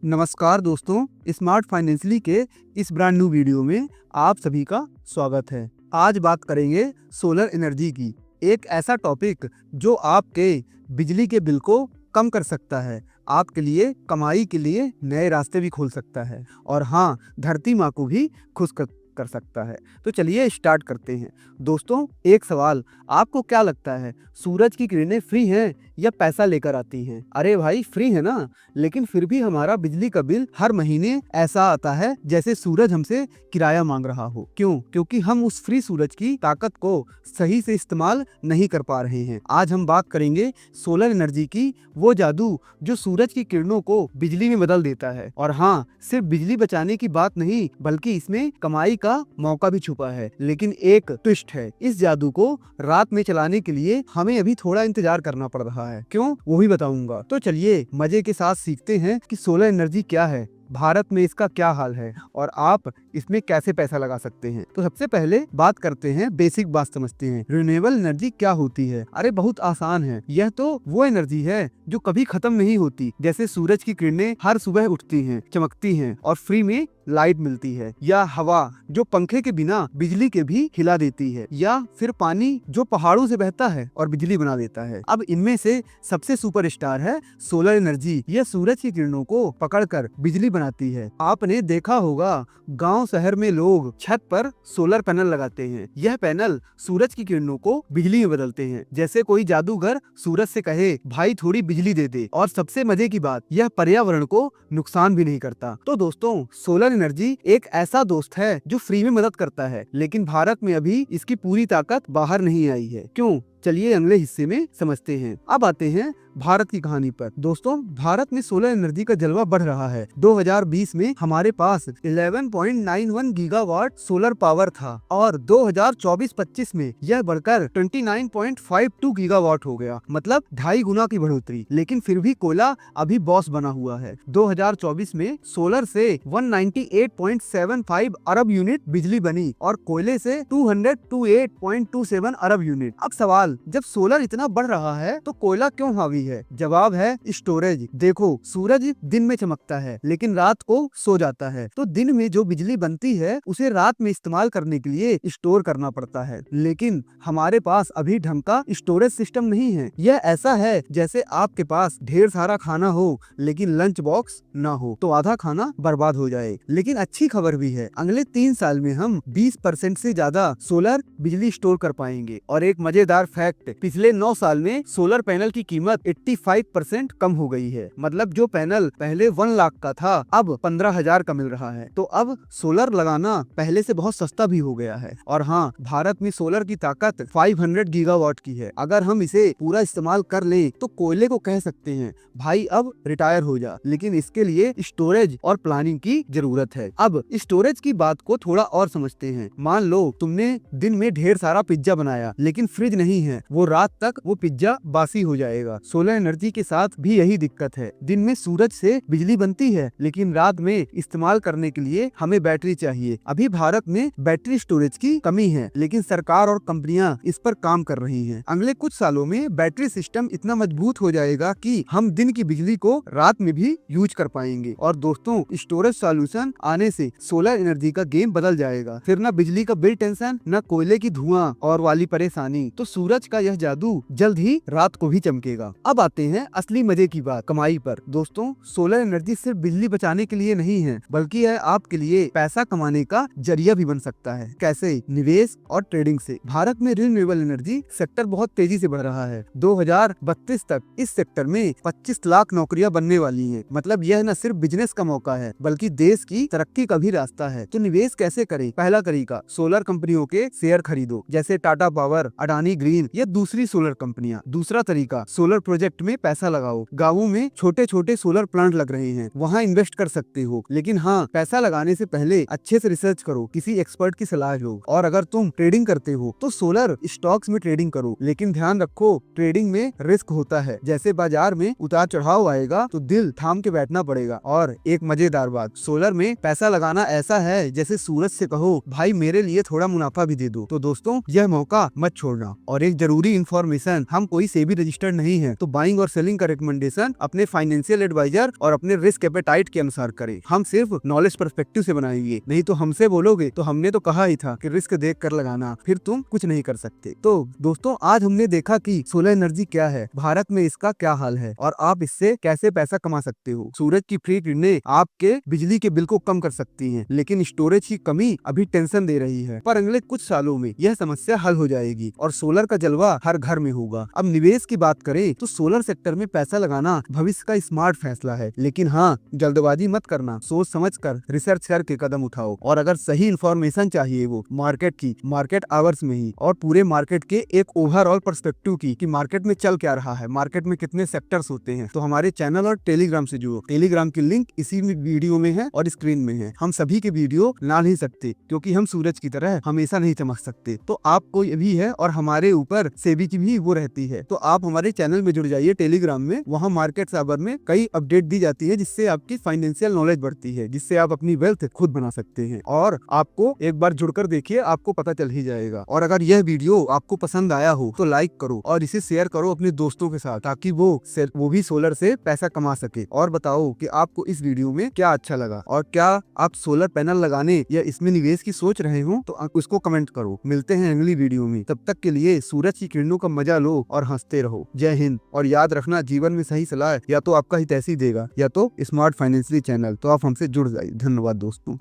नमस्कार दोस्तों, smart financially के इस ब्रांड न्यू वीडियो में आप सभी का स्वागत है। आज बात करेंगे सोलर एनर्जी की, एक ऐसा टॉपिक जो आपके बिजली के बिल को कम कर सकता है, आपके लिए कमाई के लिए नए रास्ते भी खोल सकता है और हाँ, धरती माँ को भी खुश कर सकता है। तो चलिए स्टार्ट करते हैं। दोस्तों, एक सवाल, आपको क्या लगता है सूरज की किरणें फ्री हैं या पैसा लेकर आती हैं? अरे भाई, फ्री है ना, लेकिन फिर भी हमारा बिजली का बिल हर महीने ऐसा आता है जैसे सूरज हमसे किराया मांग रहा हो। क्यों? क्योंकि हम उस फ्री सूरज की ताकत को सही से इस्तेमाल नहीं कर पा रहे हैं। आज हम बात करेंगे सोलर एनर्जी की, वो जादू जो सूरज की किरणों को बिजली में बदल देता है। और हाँ, सिर्फ बिजली बचाने की बात नहीं, बल्कि इसमें कमाई का मौका भी छुपा है। लेकिन एक ट्विस्ट है, इस जादू को रात में चलाने के लिए हमें अभी थोड़ा इंतजार करना पड़ रहा है। क्यों? वो भी बताऊंगा। तो चलिए मजे के साथ सीखते हैं कि सोलर एनर्जी क्या है, भारत में इसका क्या हाल है और आप इसमें कैसे पैसा लगा सकते हैं। तो सबसे पहले बात करते हैं, बेसिक बात समझते हैं, रिन्यूएबल एनर्जी क्या होती है। अरे बहुत आसान है, यह तो वो एनर्जी है जो कभी खत्म नहीं होती। जैसे सूरज की किरणें हर सुबह उठती हैं, चमकती हैं और फ्री में लाइट मिलती है, या हवा जो पंखे के बिना बिजली के भी हिला देती है, या फिर पानी जो पहाड़ों से बहता है और बिजली बना देता है। अब इनमें से सबसे सुपरस्टार है सोलर एनर्जी। यह सूरज की किरणों को पकड़कर बिजली बनाती है। आपने देखा होगा गांव शहर में लोग छत पर सोलर पैनल लगाते हैं। यह पैनल सूरज की किरणों को बिजली में बदलते हैं, जैसे कोई जादूगर सूरज से कहे भाई थोड़ी बिजली दे दे। और सबसे मजे की बात, यह पर्यावरण को नुकसान भी नहीं करता। तो दोस्तों, सोलर एनर्जी एक ऐसा दोस्त है जो फ्री में मदद करता है, लेकिन भारत में अभी इसकी पूरी ताकत बाहर नहीं आई है। क्यों? चलिए अगले हिस्से में समझते हैं। अब आते हैं भारत की कहानी पर। दोस्तों, भारत में सोलर एनर्जी का जलवा बढ़ रहा है। 2020 में हमारे पास 11.91 गीगावाट सोलर पावर था और 2024-25 में यह बढ़कर 29.52 गीगावाट हो गया, मतलब 2.5 गुना की बढ़ोतरी। लेकिन फिर भी कोयला अभी बॉस बना हुआ है। 2024 में सोलर से 198.75 अरब यूनिट बिजली बनी और कोयले से 228.27 अरब यूनिट। अब सवाल, जब सोलर इतना बढ़ रहा है तो कोयला क्यों हावी है? जवाब है स्टोरेज। देखो, सूरज दिन में चमकता है लेकिन रात को सो जाता है, तो दिन में जो बिजली बनती है उसे रात में इस्तेमाल करने के लिए स्टोर करना पड़ता है। लेकिन हमारे पास अभी ढंग का स्टोरेज सिस्टम नहीं है। यह ऐसा है जैसे आपके पास ढेर सारा खाना हो लेकिन लंच बॉक्स न हो, तो आधा खाना बर्बाद हो जाए। लेकिन अच्छी खबर भी है, अगले 3 साल में हम 20% से ज्यादा सोलर बिजली स्टोर कर पाएंगे। और एक मजेदार फैक्ट, पिछले 9 साल में सोलर पैनल की कीमत 85% कम हो गई है। मतलब जो पैनल पहले 1 लाख का था अब 15,000 का मिल रहा है। तो अब सोलर लगाना पहले से बहुत सस्ता भी हो गया है। और हाँ, भारत में सोलर की ताकत 500 गीगावाट की है। अगर हम इसे पूरा इस्तेमाल कर लें तो कोयले को कह सकते हैं भाई अब रिटायर हो जा, लेकिन इसके लिए स्टोरेज और प्लानिंग की जरूरत है। अब स्टोरेज की बात को थोड़ा और समझते हैं। मान लो तुमने दिन में ढेर सारा पिज्जा बनाया लेकिन फ्रिज नहीं है, वो रात तक वो पिज्जा बासी हो जाएगा। सोलर एनर्जी के साथ भी यही दिक्कत है। दिन में सूरज से बिजली बनती है लेकिन रात में इस्तेमाल करने के लिए हमें बैटरी चाहिए। अभी भारत में बैटरी स्टोरेज की कमी है, लेकिन सरकार और कंपनियां इस पर काम कर रही हैं। अगले कुछ सालों में बैटरी सिस्टम इतना मजबूत हो जाएगा कि हम दिन की बिजली को रात में भी यूज कर पाएंगे। और दोस्तों, स्टोरेज सॉल्यूशन आने से सोलर एनर्जी का गेम बदल जाएगा। फिर ना बिजली का बिल टेंशन, न कोयले की धुआं और वाली परेशानी। तो सूरज का यह जादू जल्द ही रात को भी चमकेगा। अब आते हैं असली मजे की बात, कमाई पर। दोस्तों, सोलर एनर्जी सिर्फ बिजली बचाने के लिए नहीं है, बल्कि यह आपके लिए पैसा कमाने का जरिया भी बन सकता है। कैसे? निवेश और ट्रेडिंग से। भारत में रिन्यूएबल एनर्जी सेक्टर बहुत तेजी से बढ़ रहा है। 2032 तक इस सेक्टर में 25 लाख नौकरियां बनने वाली हैं। मतलब यह न सिर्फ बिजनेस का मौका है बल्कि देश की तरक्की का भी रास्ता है। तो निवेश कैसे करें? पहला तरीका, सोलर कंपनियों के शेयर खरीदो, जैसे टाटा पावर, अडानी ग्रीन या दूसरी सोलर कंपनियां। दूसरा तरीका, सोलर प्रोजेक्ट में पैसा लगाओ। गाँवों में छोटे छोटे सोलर प्लांट लग रहे हैं, वहाँ इन्वेस्ट कर सकते हो। लेकिन हाँ, पैसा लगाने से पहले अच्छे से रिसर्च करो, किसी एक्सपर्ट की सलाह लो। और अगर तुम ट्रेडिंग करते हो तो सोलर स्टॉक्स में ट्रेडिंग करो, लेकिन ध्यान रखो ट्रेडिंग में रिस्क होता है। जैसे बाजार में उतार चढ़ाव आएगा तो दिल थाम के बैठना पड़ेगा। और एक मजेदार बात, सोलर में पैसा लगाना ऐसा है जैसे सूरज से कहो भाई मेरे लिए थोड़ा मुनाफा भी दे दो। तो दोस्तों, यह मौका मत छोड़ना। और एक जरूरी इन्फॉर्मेशन। हम कोई सेबी रजिस्टर्ड नहीं है, तो बाइंग और सेलिंग का रिकमेंडेशन अपने फाइनेंशियल एडवाइजर और अपने रिस्क एपेटाइट के अनुसार करें। हम सिर्फ नॉलेज पर्सपेक्टिव से बनाएंगे, नहीं तो हमसे बोलोगे तो हमने तो कहा ही था कि रिस्क देख कर लगाना, फिर तुम कुछ नहीं कर सकते। तो दोस्तों, आज हमने देखा कि सोलर एनर्जी क्या है, भारत में इसका क्या हाल है और आप इससे कैसे पैसा कमा सकते हो। सूरज की फ्री किरणें आपके बिजली के बिल को कम कर सकती हैं, लेकिन स्टोरेज की कमी अभी टेंशन दे रही है। पर अगले कुछ सालों में यह समस्या हल हो जाएगी और सोलर का जलवा हर घर में होगा। अब निवेश की बात करें तो सोलर सेक्टर में पैसा लगाना भविष्य का स्मार्ट फैसला है, लेकिन हाँ, जल्दबाजी मत करना, सोच समझ कर रिसर्च करके कदम उठाओ। और अगर सही इन्फॉर्मेशन चाहिए वो मार्केट आवर्स में ही और पूरे मार्केट के एक ओवरऑल पर्सपेक्टिव की कि मार्केट में चल क्या रहा है, मार्केट में कितने सेक्टर्स होते हैं, तो हमारे चैनल और टेलीग्राम से जुड़ो। टेलीग्राम की लिंक इसी वीडियो में है और स्क्रीन में है। हम सभी के वीडियो ला नहीं सकते क्योंकि हम सूरज की तरह हमेशा नहीं चमक सकते, तो आपको ये भी है और हमारे ऊपर सेबी की भी वो रहती है। तो आप हमारे चैनल में जुड़ जाइए टेलीग्राम में, वहाँ मार्केट आवर में कई अपडेट दी जाती है, जिससे आपकी फाइनेंशियल नॉलेज बढ़ती है, जिससे आप अपनी वेल्थ खुद बना सकते हैं। और आपको एक बार जुड़कर देखिए, आपको पता चल ही जाएगा। और अगर यह वीडियो आपको पसंद आया हो तो लाइक करो और इसे शेयर करो अपने दोस्तों के साथ, ताकि वो भी सोलर से पैसा कमा सके। और बताओ कि आपको इस वीडियो में क्या अच्छा लगा और क्या आप सोलर पैनल लगाने या इसमें निवेश की सोच रहे हो, तो उसको कमेंट करो। मिलते हैं अगली वीडियो में, तब तक के लिए सूरज की किरणों का मजा लो और हंसते रहो। जय हिंद। और याद रखना, जीवन में सही सलाह या तो आपका हितैषी देगा या तो स्मार्ट फाइनेंशियली चैनल। तो आप हमसे जुड़ जाइए। धन्यवाद दोस्तों।